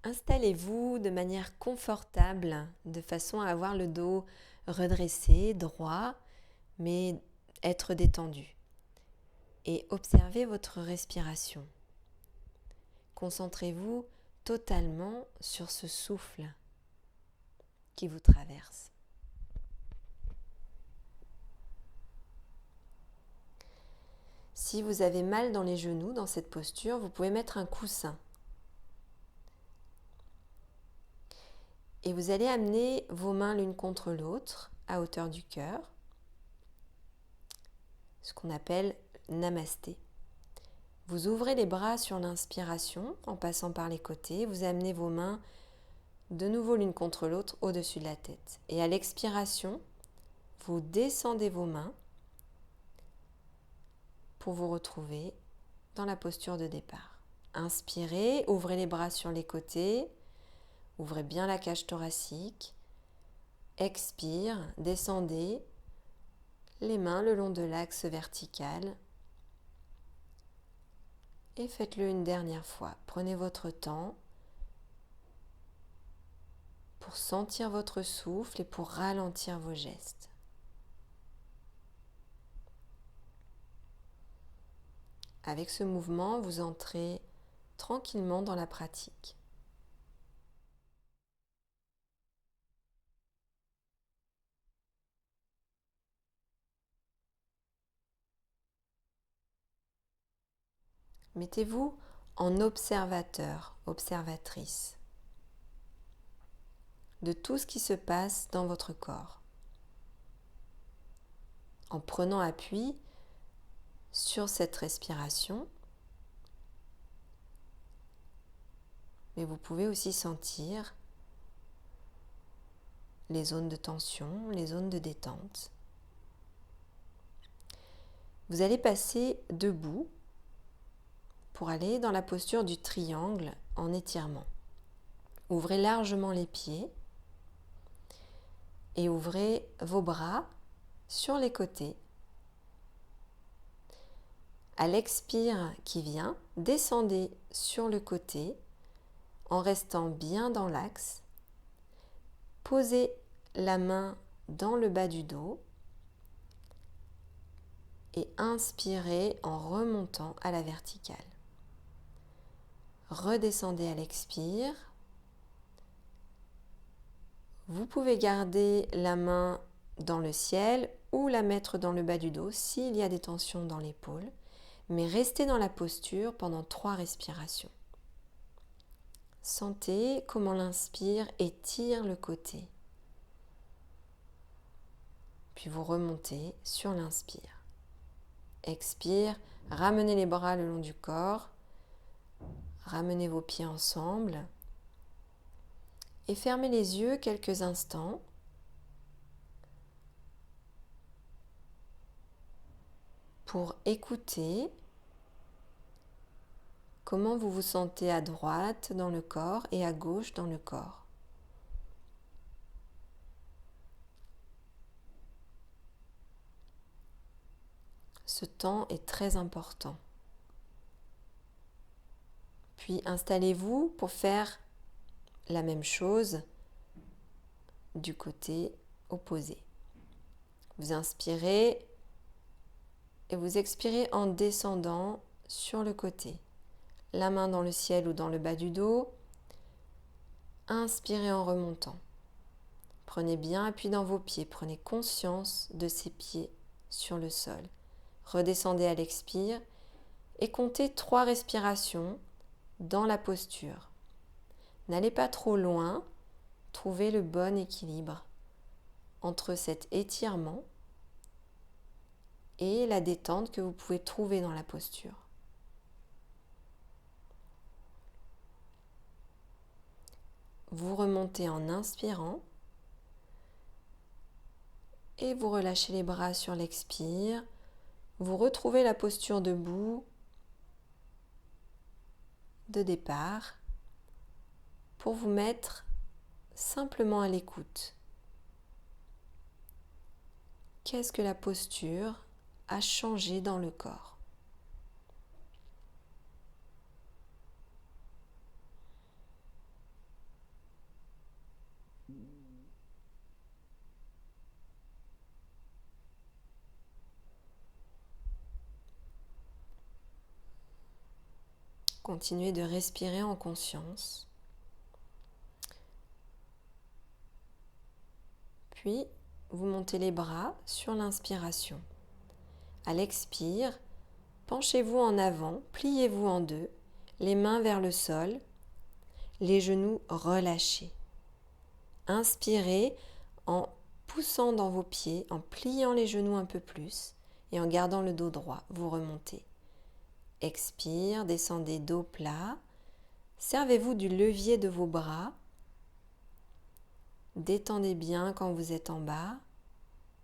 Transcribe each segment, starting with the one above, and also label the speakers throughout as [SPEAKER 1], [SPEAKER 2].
[SPEAKER 1] Installez-vous de manière confortable, de façon à avoir le dos redressé, droit, mais être détendu. Et observez votre respiration. Concentrez-vous totalement sur ce souffle qui vous traverse. Si vous avez mal dans les genoux dans cette posture, vous pouvez mettre un coussin. Et vous allez amener vos mains l'une contre l'autre à hauteur du cœur, ce qu'on appelle Namasté. Vous ouvrez les bras sur l'inspiration en passant par les côtés. Vous amenez vos mains de nouveau l'une contre l'autre au-dessus de la tête. Et à l'expiration, vous descendez vos mains pour vous retrouver dans la posture de départ. Inspirez, ouvrez les bras sur les côtés. Ouvrez bien la cage thoracique. Expire, descendez les mains le long de l'axe vertical. Et faites-le une dernière fois. Prenez votre temps pour sentir votre souffle et pour ralentir vos gestes. Avec ce mouvement, vous entrez tranquillement dans la pratique. Mettez-vous en observateur, observatrice de tout ce qui se passe dans votre corps, en prenant appui sur cette respiration. Mais vous pouvez aussi sentir les zones de tension, les zones de détente. Vous allez passer debout pour aller dans la posture du triangle en étirement. Ouvrez largement les pieds et ouvrez vos bras sur les côtés. À l'expire qui vient, descendez sur le côté en restant bien dans l'axe. Posez la main dans le bas du dos et inspirez en remontant à la verticale. Redescendez à l'expire. Vous pouvez garder la main dans le ciel ou la mettre dans le bas du dos s'il y a des tensions dans l'épaule, mais restez dans la posture pendant 3 respirations. Sentez comment l'inspire étire le côté. Puis vous remontez sur l'inspire. Expire, ramenez les bras le long du corps, ramenez vos pieds ensemble et fermez les yeux quelques instants pour écouter comment vous vous sentez à droite dans le corps et à gauche dans le corps. Ce temps est très important. Puis installez-vous pour faire la même chose du côté opposé. Vous inspirez et vous expirez en descendant sur le côté. La main dans le ciel ou dans le bas du dos. Inspirez en remontant. Prenez bien appui dans vos pieds. Prenez conscience de ces pieds sur le sol. Redescendez à l'expire et comptez 3 respirations dans la posture. N'allez pas trop loin. Trouvez le bon équilibre entre cet étirement et la détente que vous pouvez trouver dans la posture. Vous remontez en inspirant et vous relâchez les bras sur l'expire. Vous retrouvez la posture debout de départ pour vous mettre simplement à l'écoute. Qu'est-ce que la posture a changé dans le corps ? Continuez de respirer en conscience. Puis, vous montez les bras sur l'inspiration. À l'expire, penchez-vous en avant, pliez-vous en deux, les mains vers le sol, les genoux relâchés. Inspirez en poussant dans vos pieds, en pliant les genoux un peu plus et en gardant le dos droit, vous remontez. Expire, descendez dos plat. Servez-vous du levier de vos bras. Détendez bien quand vous êtes en bas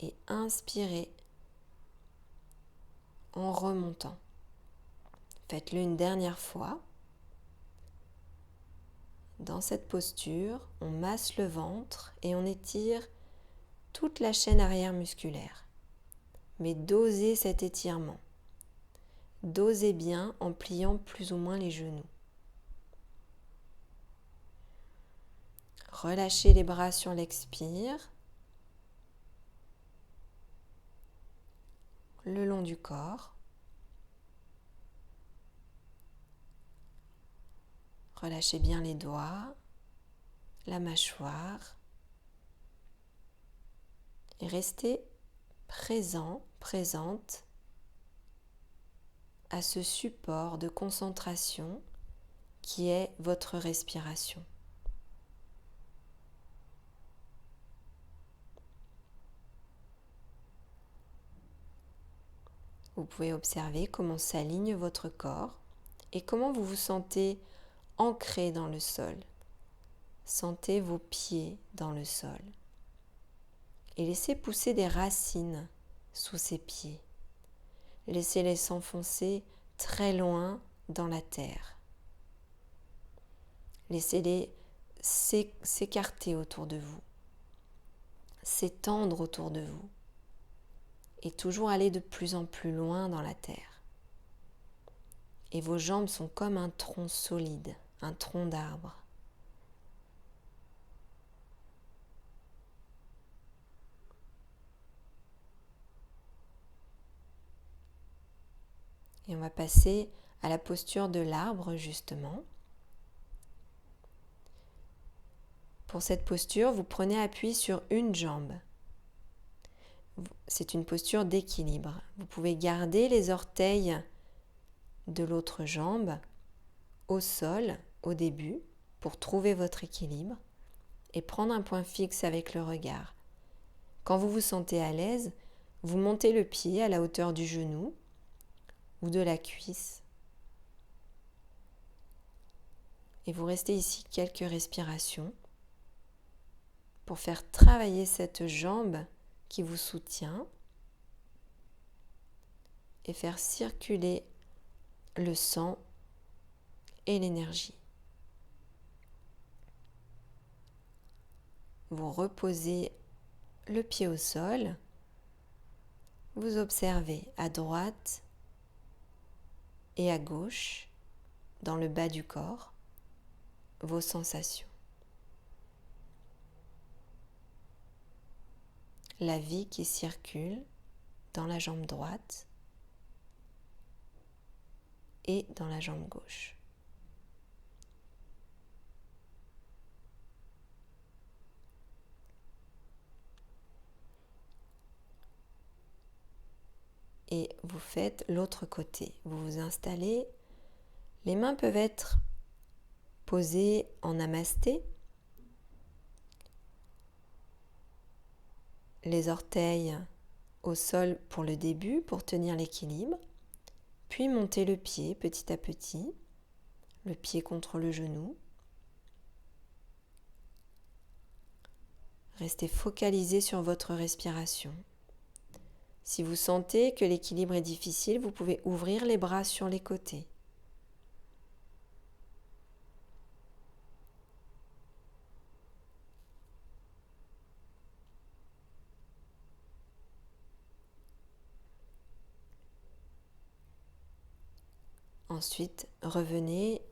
[SPEAKER 1] et inspirez en remontant. Faites-le une dernière fois. Dans cette posture, on masse le ventre et on étire toute la chaîne arrière musculaire. Mais dosez cet étirement. Dosez bien en pliant plus ou moins les genoux. Relâchez les bras sur l'expire, le long du corps. Relâchez bien les doigts, la mâchoire. Et restez présent, présente à ce support de concentration qui est votre respiration. Vous pouvez observer comment s'aligne votre corps et comment vous vous sentez ancré dans le sol. Sentez vos pieds dans le sol et laissez pousser des racines sous ces pieds. Laissez-les s'enfoncer très loin dans la terre. Laissez-les s'écarter autour de vous, s'étendre autour de vous et toujours aller de plus en plus loin dans la terre. Et vos jambes sont comme un tronc solide, un tronc d'arbre. Et on va passer à la posture de l'arbre justement. Pour cette posture, vous prenez appui sur une jambe. C'est une posture d'équilibre. Vous pouvez garder les orteils de l'autre jambe au sol au début pour trouver votre équilibre et prendre un point fixe avec le regard. Quand vous vous sentez à l'aise, vous montez le pied à la hauteur du genou ou de la cuisse. Et vous restez ici quelques respirations pour faire travailler cette jambe qui vous soutient et faire circuler le sang et l'énergie. Vous reposez le pied au sol, vous observez à droite et à gauche, dans le bas du corps, vos sensations. La vie qui circule dans la jambe droite et dans la jambe gauche. Et vous faites l'autre côté. Vous vous installez. Les mains peuvent être posées en namasté. Les orteils au sol pour le début, pour tenir l'équilibre. Puis montez le pied petit à petit, le pied contre le genou. Restez focalisé sur votre respiration. Si vous sentez que l'équilibre est difficile, vous pouvez ouvrir les bras sur les côtés. Ensuite, revenez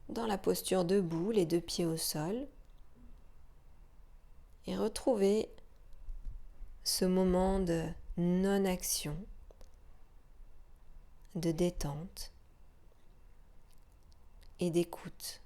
[SPEAKER 1] dans la posture debout, les deux pieds au sol, et retrouvez ce moment de non-action, de détente, et d'écoute.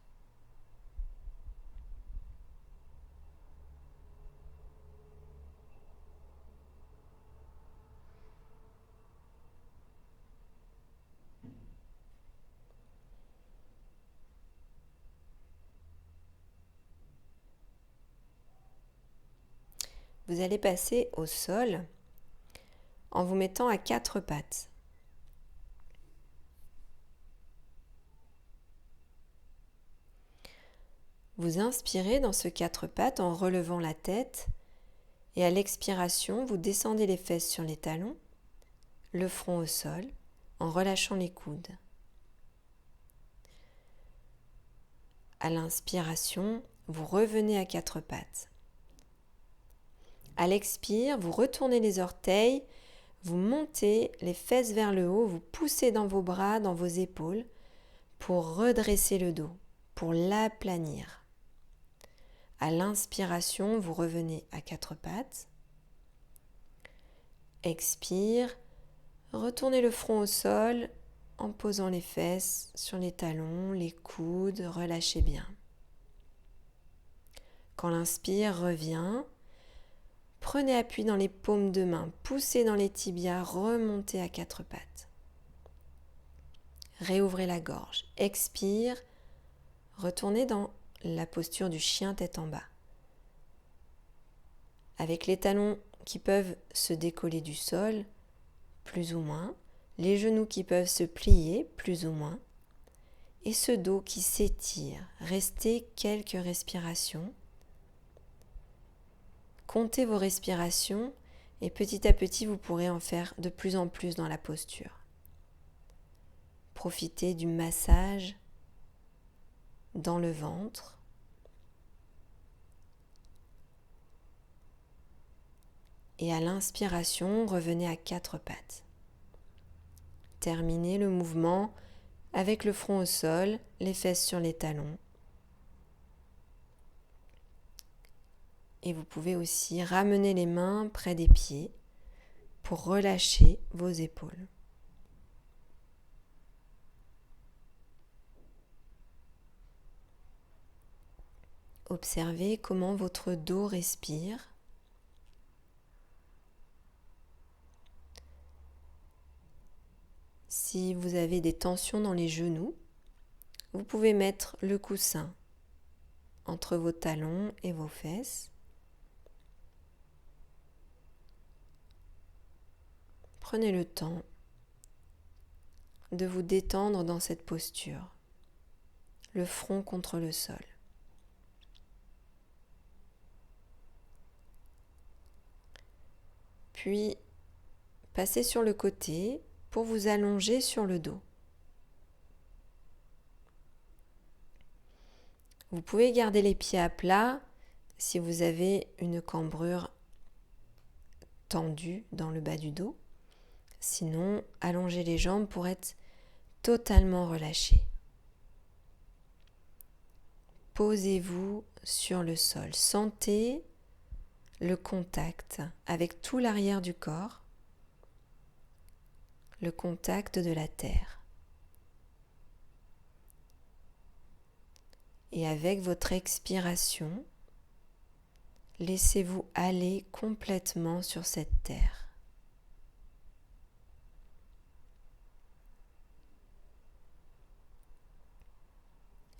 [SPEAKER 1] Vous allez passer au sol en vous mettant à 4 pattes. Vous inspirez dans ce 4 pattes en relevant la tête et à l'expiration, vous descendez les fesses sur les talons, le front au sol en relâchant les coudes. À l'inspiration, vous revenez à 4 pattes. À l'expire, vous retournez les orteils, vous montez les fesses vers le haut, vous poussez dans vos bras, dans vos épaules pour redresser le dos, pour l'aplanir. À l'inspiration, vous revenez à 4 pattes. Expire, retournez le front au sol en posant les fesses sur les talons, les coudes, relâchez bien. Quand l'inspire revient, prenez appui dans les paumes de main, poussez dans les tibias, remontez à 4 pattes. Réouvrez la gorge. Expire, retournez dans la posture du chien tête en bas. Avec les talons qui peuvent se décoller du sol, plus ou moins, les genoux qui peuvent se plier, plus ou moins, et ce dos qui s'étire. Restez quelques respirations. Comptez vos respirations et petit à petit, vous pourrez en faire de plus en plus dans la posture. Profitez du massage dans le ventre. Et à l'inspiration, revenez à 4 pattes. Terminez le mouvement avec le front au sol, les fesses sur les talons. Et vous pouvez aussi ramener les mains près des pieds pour relâcher vos épaules. Observez comment votre dos respire. Si vous avez des tensions dans les genoux, vous pouvez mettre le coussin entre vos talons et vos fesses. Prenez le temps de vous détendre dans cette posture, le front contre le sol. Puis, passez sur le côté pour vous allonger sur le dos. Vous pouvez garder les pieds à plat si vous avez une cambrure tendue dans le bas du dos. Sinon, allongez les jambes pour être totalement relâché. Posez-vous sur le sol. Sentez le contact avec tout l'arrière du corps, le contact de la terre. Et avec votre expiration, laissez-vous aller complètement sur cette terre.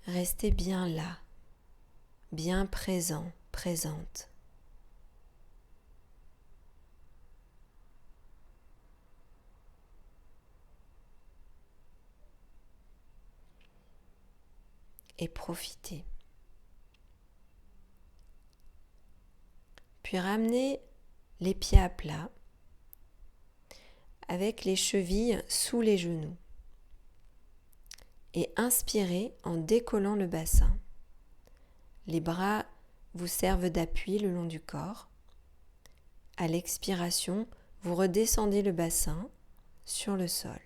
[SPEAKER 1] Restez bien là, bien présent, présente. Et profitez. Puis ramenez les pieds à plat avec les chevilles sous les genoux. Et inspirez en décollant le bassin. Les bras vous servent d'appui le long du corps. À l'expiration, vous redescendez le bassin sur le sol.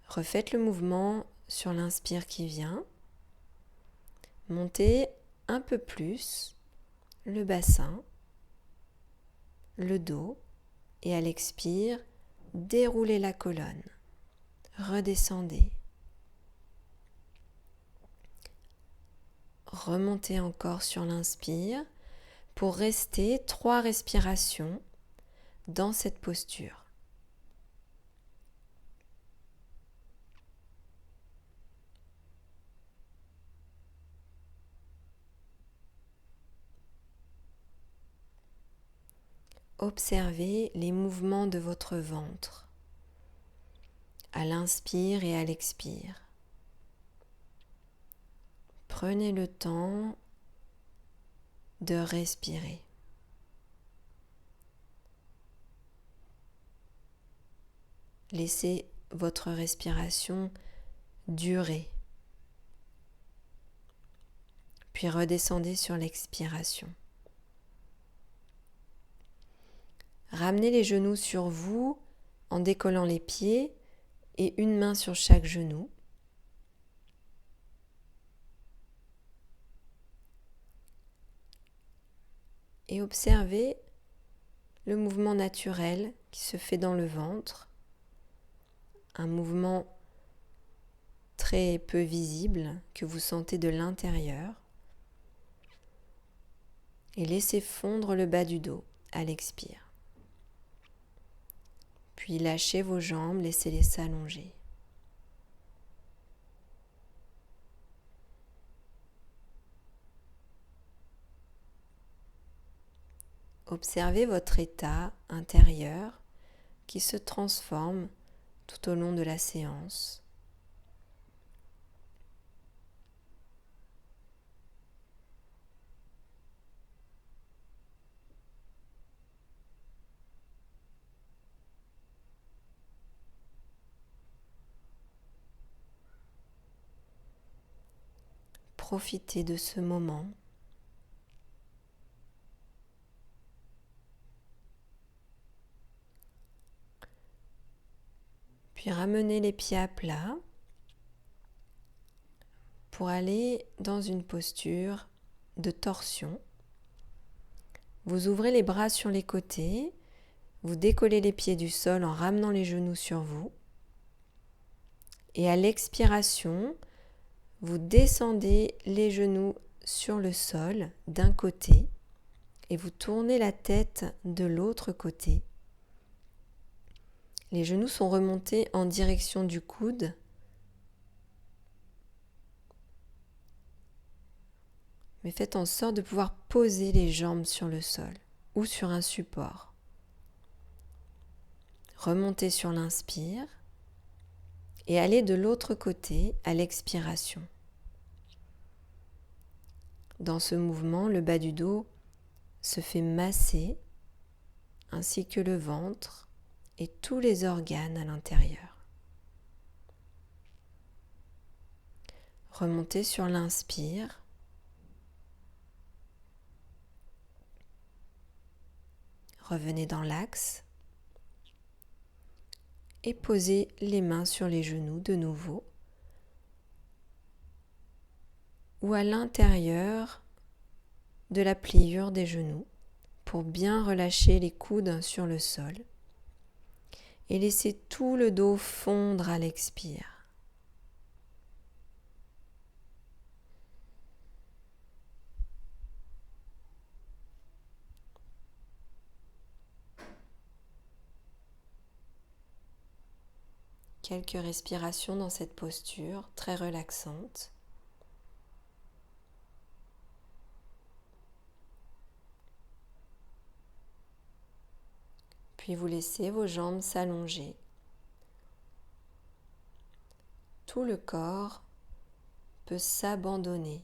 [SPEAKER 1] Refaites le mouvement sur l'inspire qui vient. Montez un peu plus le bassin, le dos et à l'expire, déroulez la colonne. Redescendez. Remontez encore sur l'inspire pour rester 3 respirations dans cette posture. Observez les mouvements de votre ventre à l'inspire et à l'expire. Prenez le temps de respirer. Laissez votre respiration durer. Puis redescendez sur l'expiration. Ramenez les genoux sur vous en décollant les pieds et une main sur chaque genou. Et observez le mouvement naturel qui se fait dans le ventre, un mouvement très peu visible que vous sentez de l'intérieur. Et laissez fondre le bas du dos à l'expire. Puis lâchez vos jambes, laissez-les s'allonger. Observez votre état intérieur qui se transforme tout au long de la séance. Profitez de ce moment. Puis ramenez les pieds à plat pour aller dans une posture de torsion. Vous ouvrez les bras sur les côtés, vous décollez les pieds du sol en ramenant les genoux sur vous. Et à l'expiration, vous descendez les genoux sur le sol d'un côté et vous tournez la tête de l'autre côté. Les genoux sont remontés en direction du coude. Mais faites en sorte de pouvoir poser les jambes sur le sol ou sur un support. Remontez sur l'inspire et allez de l'autre côté à l'expiration. Dans ce mouvement, le bas du dos se fait masser ainsi que le ventre et tous les organes à l'intérieur. Remontez sur l'inspire. Revenez dans l'axe et posez les mains sur les genoux de nouveau ou à l'intérieur de la pliure des genoux pour bien relâcher les coudes sur le sol et laisser tout le dos fondre à l'expire. Quelques respirations dans cette posture très relaxante. Puis vous laissez vos jambes s'allonger. Tout le corps peut s'abandonner.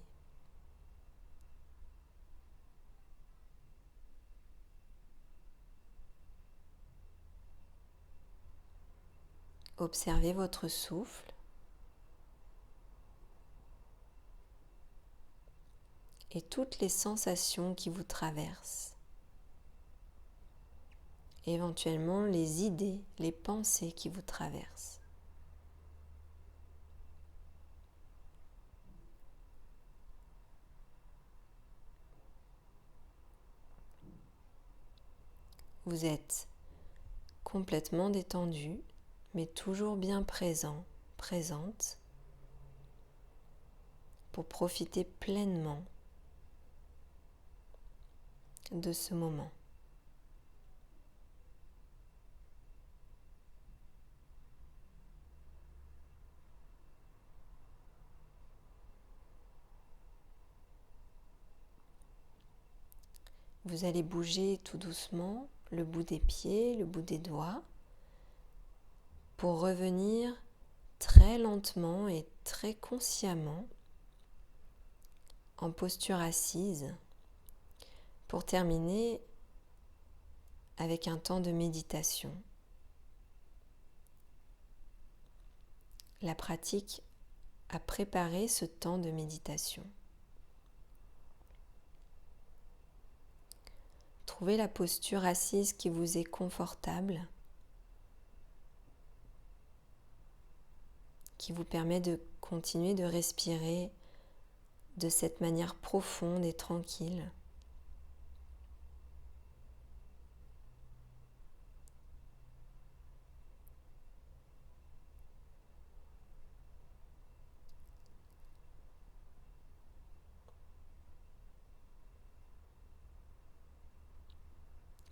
[SPEAKER 1] Observez votre souffle et toutes les sensations qui vous traversent. Éventuellement les idées, les pensées qui vous traversent. Vous êtes complètement détendu, mais toujours bien présente, pour profiter pleinement de ce moment. Vous allez bouger tout doucement le bout des pieds, le bout des doigts, pour revenir très lentement et très consciemment en posture assise, pour terminer avec un temps de méditation. La pratique a préparé ce temps de méditation. Trouvez la posture assise qui vous est confortable, qui vous permet de continuer de respirer de cette manière profonde et tranquille.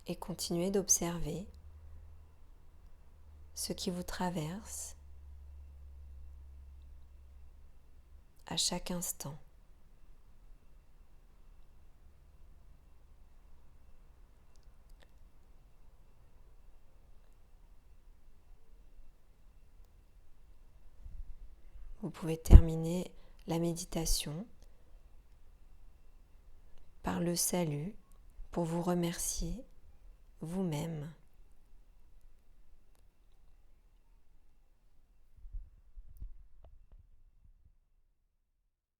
[SPEAKER 1] Et continuez d'observer ce qui vous traverse à chaque instant. Vous pouvez terminer la méditation par le salut pour vous remercier vous-même